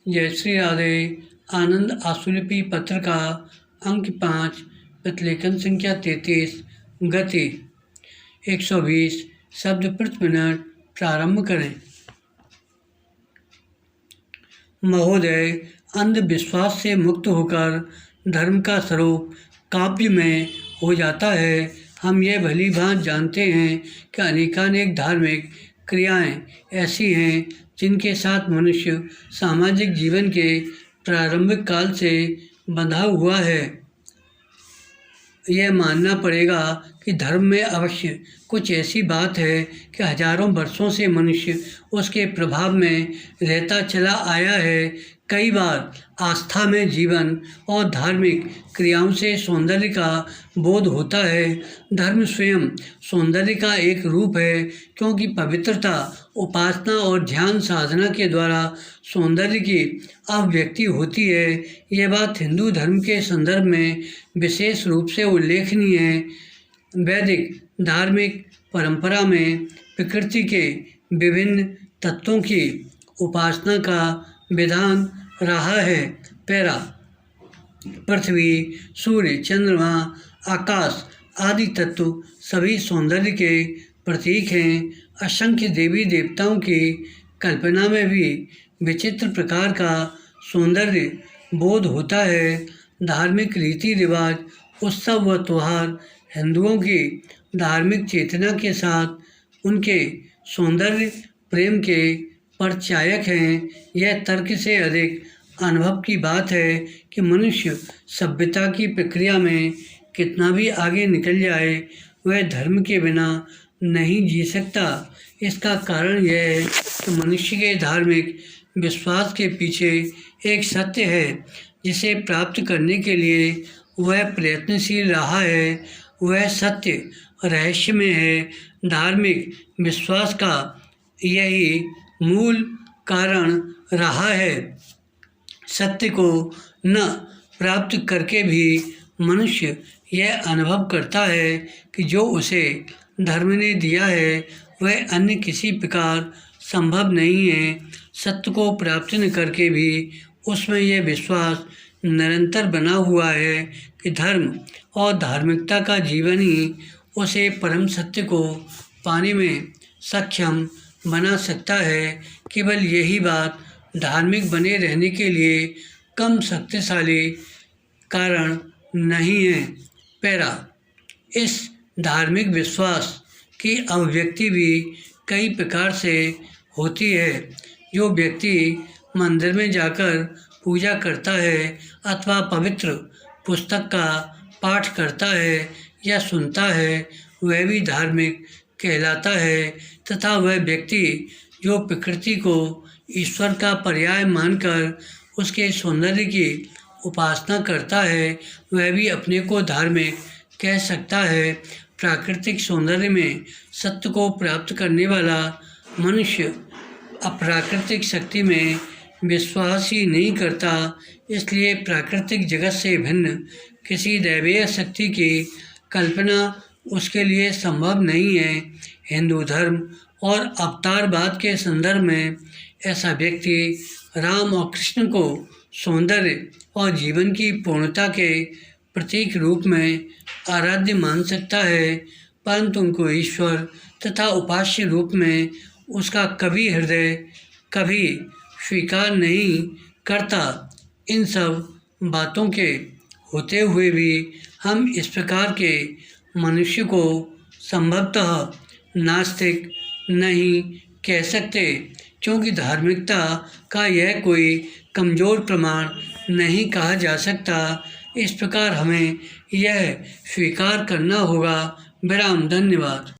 जय श्री राधे। आनंद आशुलिपि पत्र का अंक 5, प्रतिलेखन संख्या 33, गति 120 शब्द प्रति मिनट। प्रारंभ करें। महोदय, अंधविश्वास से मुक्त होकर धर्म का स्वरूप काव्य में हो जाता है। हम यह भली भांति जानते हैं कि अनेकानेक धार्मिक क्रियाएं ऐसी हैं जिनके साथ मनुष्य सामाजिक जीवन के प्रारंभिक काल से बंधा हुआ है। यह मानना पड़ेगा कि धर्म में अवश्य कुछ ऐसी बात है कि हजारों वर्षों से मनुष्य उसके प्रभाव में रहता चला आया है। कई बार आस्था में जीवन और धार्मिक क्रियाओं से सौंदर्य का बोध होता है। धर्म स्वयं सौंदर्य का एक रूप है, क्योंकि पवित्रता, उपासना और ध्यान साधना के द्वारा सौंदर्य की अभिव्यक्ति होती है। यह बात हिंदू धर्म के संदर्भ में विशेष रूप से उल्लेखनीय है। वैदिक धार्मिक परंपरा में प्रकृति के विभिन्न तत्वों की उपासना का विधान रहा है। पैरा पृथ्वी, सूर्य, चंद्रमा, आकाश आदि तत्व सभी सौंदर्य के प्रतीक हैं। असंख्य देवी देवताओं की कल्पना में भी विचित्र प्रकार का सौंदर्य बोध होता है। धार्मिक रीति रिवाज, उत्सव व त्योहार हिंदुओं की धार्मिक चेतना के साथ उनके सौंदर्य प्रेम के परिचायक हैं। यह तर्क से अधिक अनुभव की बात है कि मनुष्य सभ्यता की प्रक्रिया में कितना भी आगे निकल जाए, वह धर्म के बिना नहीं जी सकता। इसका कारण यह है कि मनुष्य के धार्मिक विश्वास के पीछे एक सत्य है जिसे प्राप्त करने के लिए वह प्रयत्नशील रहा है। वह सत्य रहस्य में है। धार्मिक विश्वास का यही मूल कारण रहा है। सत्य को न प्राप्त करके भी मनुष्य यह अनुभव करता है कि जो उसे धर्म ने दिया है वह अन्य किसी प्रकार संभव नहीं है। सत्य को प्राप्त न करके भी उसमें यह विश्वास निरंतर बना हुआ है कि धर्म और धार्मिकता का जीवन ही उसे परम सत्य को पाने में सक्षम बना सकता है। केवल यही बात धार्मिक बने रहने के लिए कम शक्तिशाली कारण नहीं है। पैरा इस धार्मिक विश्वास की अभिव्यक्ति भी कई प्रकार से होती है। जो व्यक्ति मंदिर में जाकर पूजा करता है अथवा पवित्र पुस्तक का पाठ करता है या सुनता है, वह भी धार्मिक कहलाता है। तथा वह व्यक्ति जो प्रकृति को ईश्वर का पर्याय मानकर उसके सौंदर्य की उपासना करता है, वह भी अपने को धार्मिक कह सकता है। प्राकृतिक सौंदर्य में सत्य को प्राप्त करने वाला मनुष्य अप्राकृतिक शक्ति में विश्वास ही नहीं करता। इसलिए प्राकृतिक जगत से भिन्न किसी दैवीय शक्ति की कल्पना उसके लिए संभव नहीं है। हिंदू धर्म और अवतारवाद के संदर्भ में ऐसा व्यक्ति राम और कृष्ण को सौंदर्य और जीवन की पूर्णता के प्रतीक रूप में आराध्य मान सकता है, परंतु उनको ईश्वर तथा उपास्य रूप में उसका कभी हृदय कभी स्वीकार नहीं करता। इन सब बातों के होते हुए भी हम इस प्रकार के मनुष्य को संभवतः नास्तिक नहीं कह सकते, क्योंकि धार्मिकता का यह कोई कमज़ोर प्रमाण नहीं कहा जा सकता। इस प्रकार हमें यह स्वीकार करना होगा। विराम। धन्यवाद।